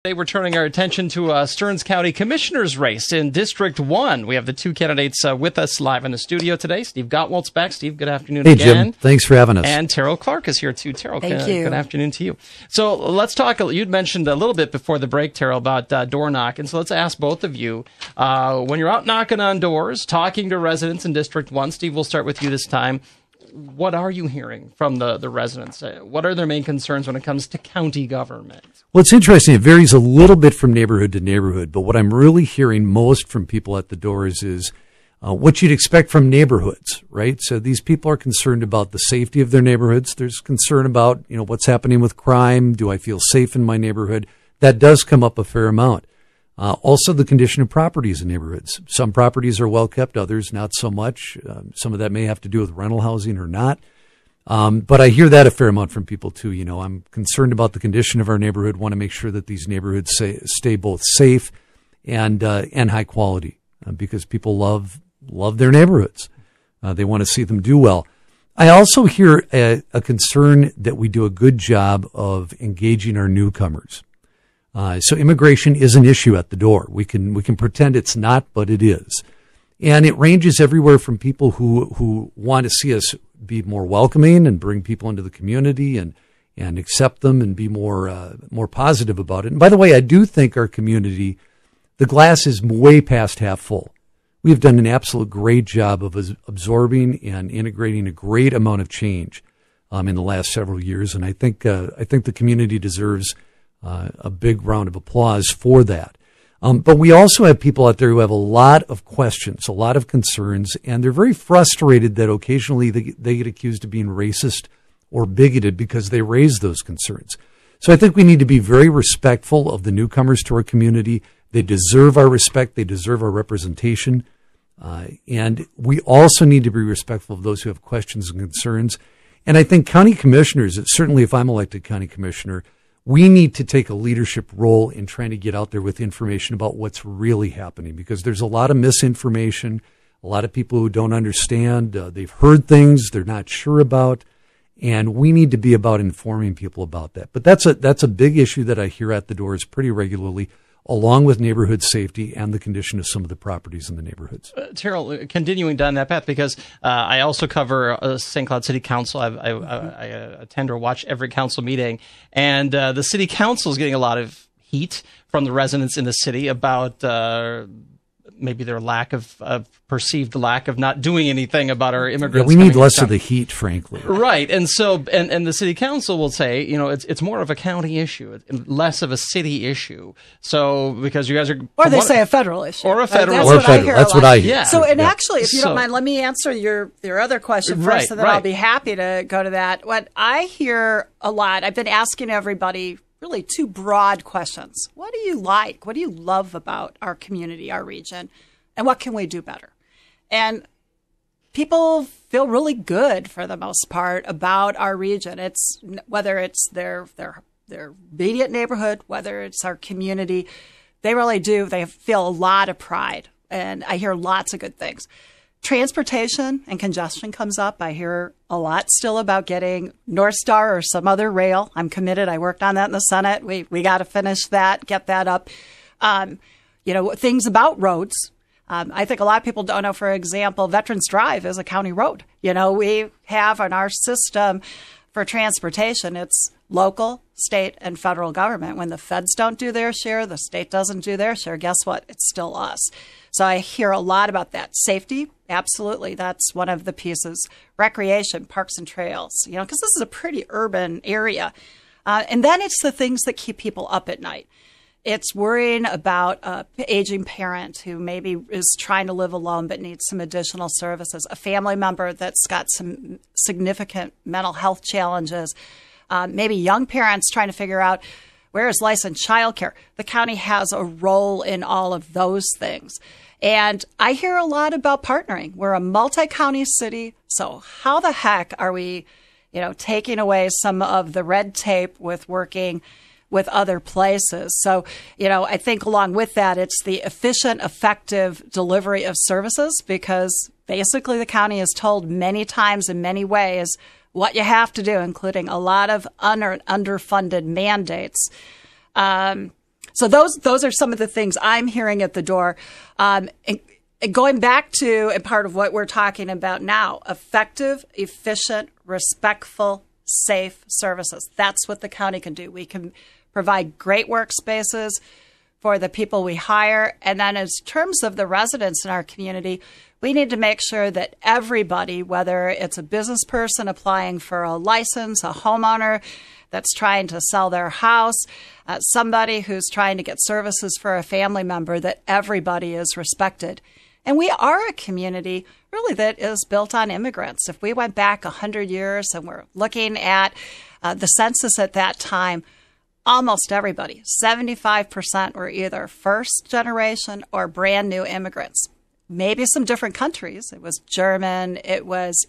Today we're turning our attention to Stearns County Commissioner's race in District 1. We have the two candidates with us live in the studio today. Steve Gottwalt's back. Steve, good afternoon again. Hey, Jim. Thanks for having us. And Tarryl Clark is here, too. Tarryl, Thank you. Good afternoon to you. So let's talk. You'd mentioned a little bit before the break, Tarryl, about door knocking. So let's ask both of you, when you're out knocking on doors, talking to residents in District 1, Steve, we'll start with you this time. What are you hearing from the residents? What are their main concerns when it comes to county government? Well, it's interesting. It varies a little bit from neighborhood to neighborhood, but what I'm really hearing most from people at the doors is what you'd expect from neighborhoods, right? So these people are concerned about the safety of their neighborhoods. There's concern about, what's happening with crime. Do I feel safe in my neighborhood? That does come up a fair amount. Also, the condition of properties in neighborhoods. Some properties are well kept, others not so much. Some of that may have to do with rental housing or not. But I hear that a fair amount from people, too. I'm concerned about the condition of our neighborhood, want to make sure that these neighborhoods stay both safe and high quality because people love their neighborhoods. They want to see them do well. I also hear a concern that we do a good job of engaging our newcomers. So immigration is an issue at the door. We can pretend it's not, but it is. And it ranges everywhere from people who want to see us be more welcoming and bring people into the community and accept them and be more positive about it. And by the way, I do think our community, the glass is way past half full. We have done an absolute great job of absorbing and integrating a great amount of change in the last several years. And I think the community deserves a big round of applause for that. But we also have people out there who have a lot of questions, a lot of concerns, and they're very frustrated that occasionally they get accused of being racist or bigoted because they raise those concerns. So I think we need to be very respectful of the newcomers to our community. They deserve our respect. They deserve our representation. And we also need to be respectful of those who have questions and concerns. And I think county commissioners, certainly if I'm elected county commissioner, we need to take a leadership role in trying to get out there with information about what's really happening because there's a lot of misinformation, a lot of people who don't understand. They've heard things they're not sure about, and we need to be about informing people about that. But that's a big issue that I hear at the doors pretty regularly, along with neighborhood safety and the condition of some of the properties in the neighborhoods. Tarryl, continuing down that path, because I also cover St. Cloud City Council. I attend or watch every council meeting, and the city council is getting a lot of heat from the residents in the city about maybe their perceived lack of not doing anything about our immigrants. Yeah, we need less of the heat, frankly. Right. And so, and the city council will say, it's more of a county issue, less of a city issue. So, because you guys are. Or they say a federal issue. Or a federal issue. That's what I hear. Yeah. So, and actually, if you don't mind, let me answer your other question first, and then I'll be happy to go to that. What I hear a lot, I've been asking everybody really two broad questions. What do you like? What do you love about our community, our region? And what can we do better? And people feel really good for the most part about our region. It's whether it's their immediate neighborhood, whether it's our community, they really do. They feel a lot of pride. And I hear lots of good things. Transportation and congestion comes up. I hear a lot still about getting North Star or some other rail. I'm committed. I worked on that in the Senate. We got to finish that, get that up. Things about roads. I think a lot of people don't know, for example, Veterans Drive is a county road. We have in our system for transportation, it's local, state, and federal government. When the feds don't do their share, the state doesn't do their share, guess what? It's still us. So I hear a lot about that. Safety, absolutely. That's one of the pieces. Recreation, parks and trails, because this is a pretty urban area. And then it's the things that keep people up at night. It's worrying about an aging parent who maybe is trying to live alone but needs some additional services, a family member that's got some significant mental health challenges, maybe young parents trying to figure out where is licensed childcare. The county has a role in all of those things. And I hear a lot about partnering. We're a multi-county city, so how the heck are we, taking away some of the red tape with working with other places? So, I think along with that, it's the efficient, effective delivery of services, because basically the county is told many times in many ways what you have to do, including a lot of underfunded mandates. So those are some of the things I'm hearing at the door. And going back to and part of what we're talking about now, effective, efficient, respectful, safe services. That's what the county can do. We can provide great workspaces for the people we hire. And then in terms of the residents in our community, we need to make sure that everybody, whether it's a business person applying for a license, a homeowner that's trying to sell their house, somebody who's trying to get services for a family member, that everybody is respected. And we are a community really that is built on immigrants. If we went back 100 years and we're looking at the census at that time, almost everybody, 75% were either first generation or brand new immigrants. Maybe some different countries. It was German, it was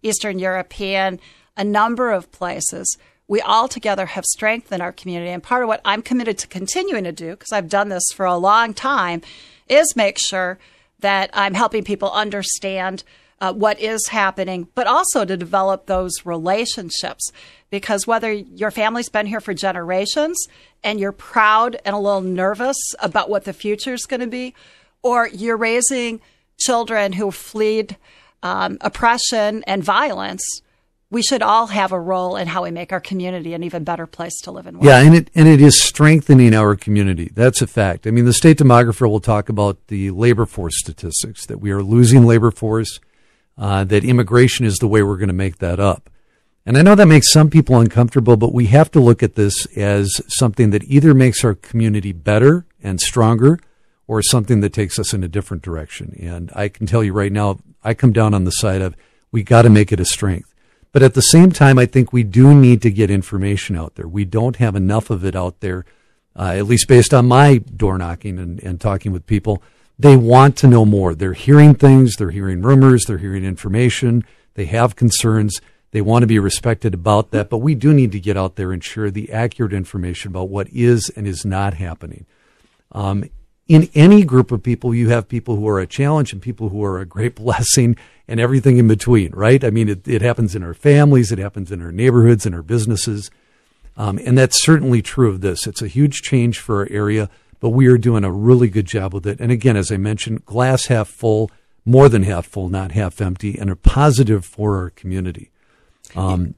Eastern European, a number of places. We all together have strengthened our community. And part of what I'm committed to continuing to do, because I've done this for a long time, is make sure that I'm helping people understand what is happening, but also to develop those relationships. Because whether your family's been here for generations and you're proud and a little nervous about what the future is going to be, or you're raising children who fled oppression and violence, we should all have a role in how we make our community an even better place to live and work. Yeah, and it is strengthening our community. That's a fact. I mean, the state demographer will talk about the labor force statistics, that we are losing labor force, that immigration is the way we're going to make that up. And I know that makes some people uncomfortable, but we have to look at this as something that either makes our community better and stronger or something that takes us in a different direction. And I can tell you right now, I come down on the side of we got to make it a strength. But at the same time, I think we do need to get information out there. We don't have enough of it out there, at least based on my door knocking and talking with people. They want to know more. They're hearing things. They're hearing rumors. They're hearing information. They have concerns. They want to be respected about that. But we do need to get out there and share the accurate information about what is and is not happening. In any group of people, you have people who are a challenge and people who are a great blessing and everything in between, right? I mean, it happens in our families, it happens in our neighborhoods, in our businesses. And that's certainly true of this. It's a huge change for our area, but we are doing a really good job with it. And again, as I mentioned, glass half full, more than half full, not half empty, and a positive for our community. And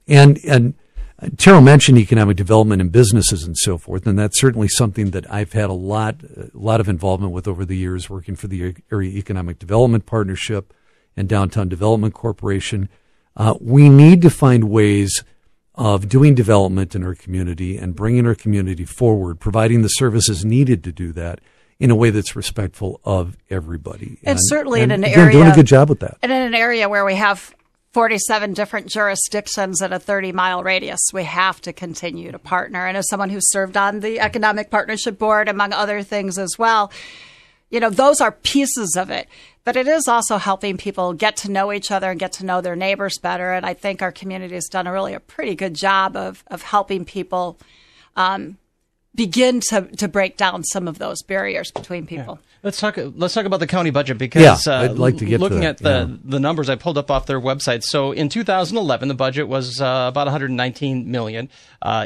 Tarryl mentioned economic development and businesses and so forth, and that's certainly something that I've had a lot of involvement with over the years, working for the Area Economic Development Partnership and Downtown Development Corporation. We need to find ways of doing development in our community and bringing our community forward, providing the services needed to do that in a way that's respectful of everybody. And certainly in an again, area doing a good job with that. And in an area where we have 47 different jurisdictions at a 30-mile radius, we have to continue to partner. And as someone who's served on the Economic Partnership Board, among other things as well, you know, those are pieces of it. But it is also helping people get to know each other and get to know their neighbors better. And I think our community has done a pretty good job of helping people begin to break down some of those barriers between people. Yeah. Let's talk about the county budget, because I'd like to get looking to that, at the numbers I pulled up off their website. So in 2011, the budget was about $119 million.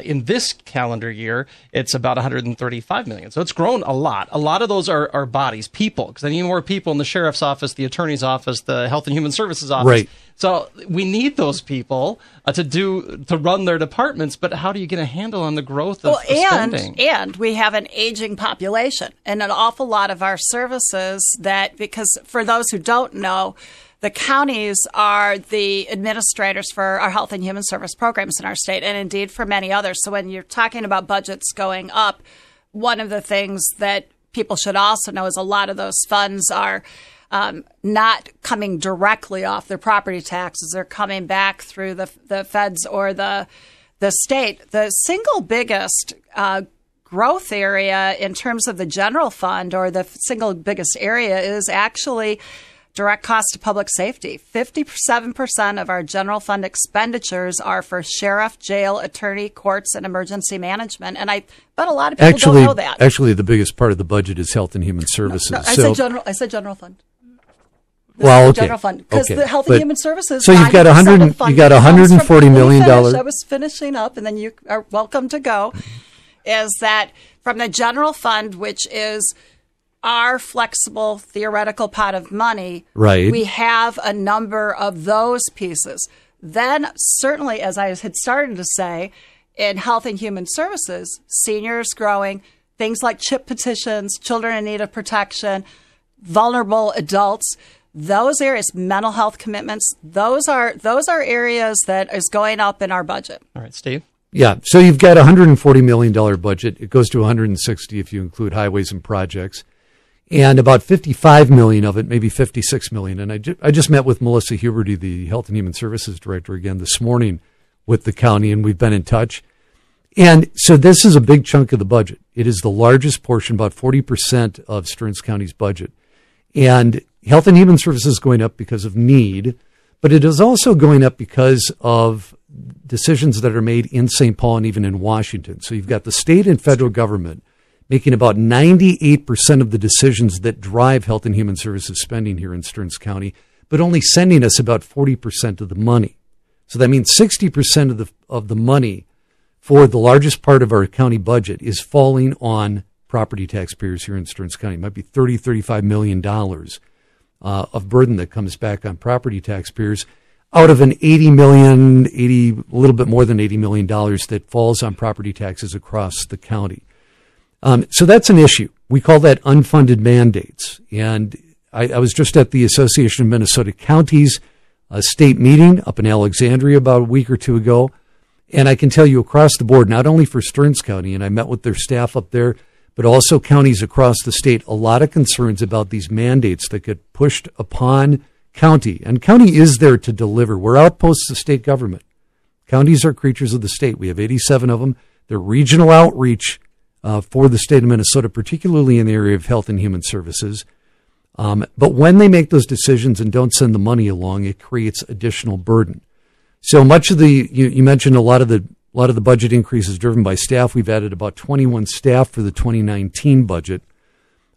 In this calendar year, it's about $135 million. So it's grown a lot. A lot of those are bodies, people, because I need more people in the sheriff's office, the attorney's office, the health and human services office. Right. So we need those people to run their departments. But how do you get a handle on the growth of spending? And we have an aging population, and an awful lot of our services because for those who don't know, the counties are the administrators for our health and human service programs in our state, and indeed for many others. So when you're talking about budgets going up, one of the things that people should also know is a lot of those funds are not coming directly off their property taxes. They're coming back through the feds or the state. The single biggest growth area in terms of the general fund, or the single biggest area, is actually direct cost to public safety. 57% of our general fund expenditures are for sheriff, jail, attorney, courts, and emergency management. And I bet a lot of people don't know that. Actually, the biggest part of the budget is health and human services. No, I said general fund. Well, okay. General fund, because the health and human services. So you've got $140 million. I was finishing up, and then you are welcome to go. is that from the general fund, which is our flexible theoretical pot of money, right, we have a number of those pieces. Then certainly, as I had started to say, in health and human services, seniors growing, things like CHIP petitions, children in need of protection, vulnerable adults, those areas, mental health commitments, those are areas that is going up in our budget. All right, Steve? Yeah, so you've got a $140 million budget. It goes to $160 if you include highways and projects. And about $55 million of it, maybe $56 million. And I just met with Melissa Huberty, the Health and Human Services Director, again this morning with the county, and we've been in touch. And so this is a big chunk of the budget. It is the largest portion, about 40% of Stearns County's budget. And Health and Human Services is going up because of need, but it is also going up because of decisions that are made in St. Paul and even in Washington. So you've got the state and federal government making about 98% of the decisions that drive Health and Human Services spending here in Stearns County, but only sending us about 40% of the money. So that means 60% of the money for the largest part of our county budget is falling on property taxpayers here in Stearns County. It might be $35 million of burden that comes back on property taxpayers out of an a little bit more than $80 million that falls on property taxes across the county. So that's an issue. We call that unfunded mandates. And I was just at the Association of Minnesota Counties state meeting up in Alexandria about a week or two ago. And I can tell you across the board, not only for Stearns County, and I met with their staff up there, but also counties across the state, a lot of concerns about these mandates that get pushed upon county. And county is there to deliver. We're outposts of state government. Counties are creatures of the state. We have 87 of them. They're regional outreach for the state of Minnesota, particularly in the area of health and human services. But when they make those decisions and don't send the money along, it creates additional burden. So much of you mentioned a lot of the budget increases driven by staff. We've added about 21 staff for the 2019 budget.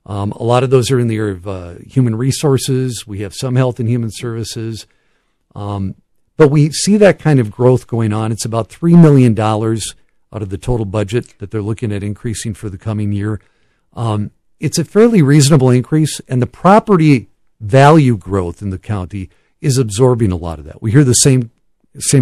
A lot of those are in the area of human resources. We have some health and human services. But we see that kind of growth going on. It's about $3 million out of the total budget that they're looking at increasing for the coming year. It's a fairly reasonable increase, and the property value growth in the county is absorbing a lot of that. We hear the same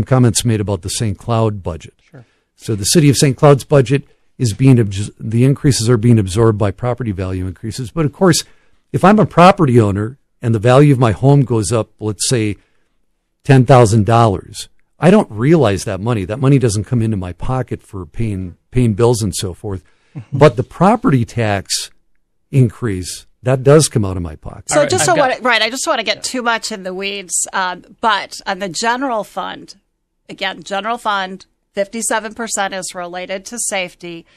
comments made about the St. Cloud budget. Sure. So the city of St. Cloud's budget is the increases are being absorbed by property value increases. But of course, if I'm a property owner and the value of my home goes up, let's say $10,000, I don't realize that money. That money doesn't come into my pocket for paying bills and so forth. But the property tax increase, that does come out of my pocket. So I just don't want to get too much in the weeds, but on the general fund, again, general fund, 57% is related to safety.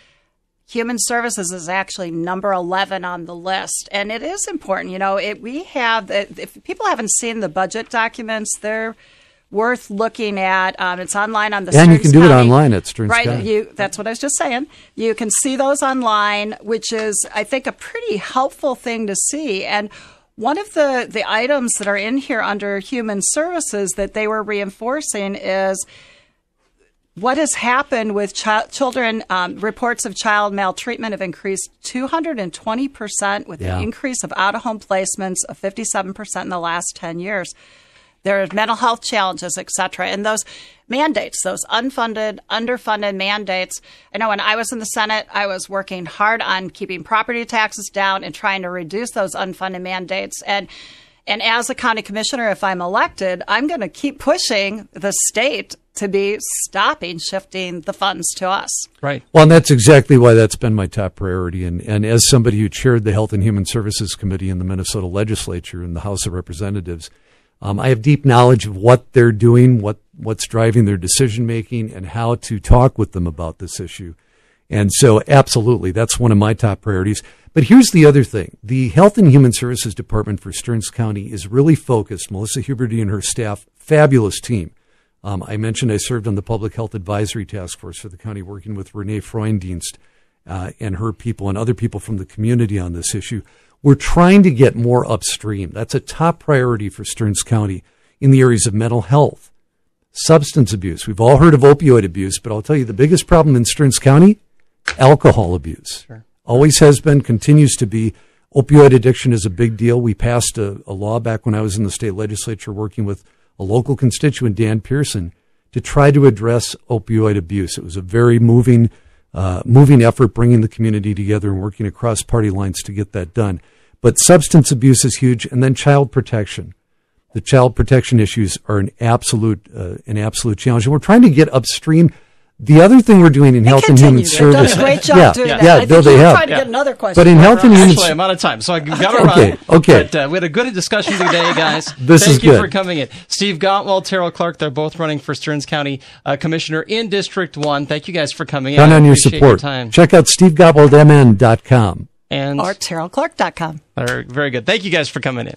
Human services is actually number 11 on the list, and it is important. You know, if people haven't seen the budget documents, they're worth looking at. It's online on the Stearns County. And you can do it online at Stearns County. Right, that's what I was just saying. You can see those online, which is, I think, a pretty helpful thing to see. And one of the items that are in here under human services that they were reinforcing is what has happened with children. Reports of child maltreatment have increased 220% with an increase of out-of-home placements of 57% in the last 10 years. There are mental health challenges, et cetera. And those mandates, those unfunded, underfunded mandates. I know when I was in the Senate, I was working hard on keeping property taxes down and trying to reduce those unfunded mandates. And as a county commissioner, if I'm elected, I'm going to keep pushing the state to be stopping shifting the funds to us. Right. Well, and that's exactly why that's been my top priority. And as somebody who chaired the Health and Human Services Committee in the Minnesota Legislature in the House of Representatives, I have deep knowledge of what they're doing, what's driving their decision making, and how to talk with them about this issue. And so, absolutely, that's one of my top priorities. But here's the other thing. The Health and Human Services Department for Stearns County is really focused. Melissa Huberty and her staff, fabulous team. I mentioned I served on the Public Health Advisory Task Force for the county, working with Renee Freunddienst and her people and other people from the community on this issue. We're trying to get more upstream. That's a top priority for Stearns County in the areas of mental health, substance abuse. We've all heard of opioid abuse, but I'll tell you the biggest problem in Stearns County alcohol abuse. Sure. Always has been, continues to be. Opioid addiction is a big deal. We passed a law back when I was in the state legislature working with a local constituent, Dan Pearson, to try to address opioid abuse. It was a very moving effort, bringing the community together and working across party lines to get that done. But substance abuse is huge, and then child protection. The child protection issues are an absolute challenge, and we're trying to get upstream. The other thing we're doing in Health and Human Services, done a great job doing that. Yeah, no, they have. Trying to get another question. But in Health and Human Actually, I'm out of time, so I've got to run. Okay. But we had a good discussion today, guys. Thank you good. for coming in. Steve Gottwalt, Tarryl Clark, they're both running for Stearns County Commissioner in District 1. Thank you guys for coming in. Count on your support. Check out stevegottwaltmn.com. And or tarrylclark.com. Very good. Thank you guys for coming in.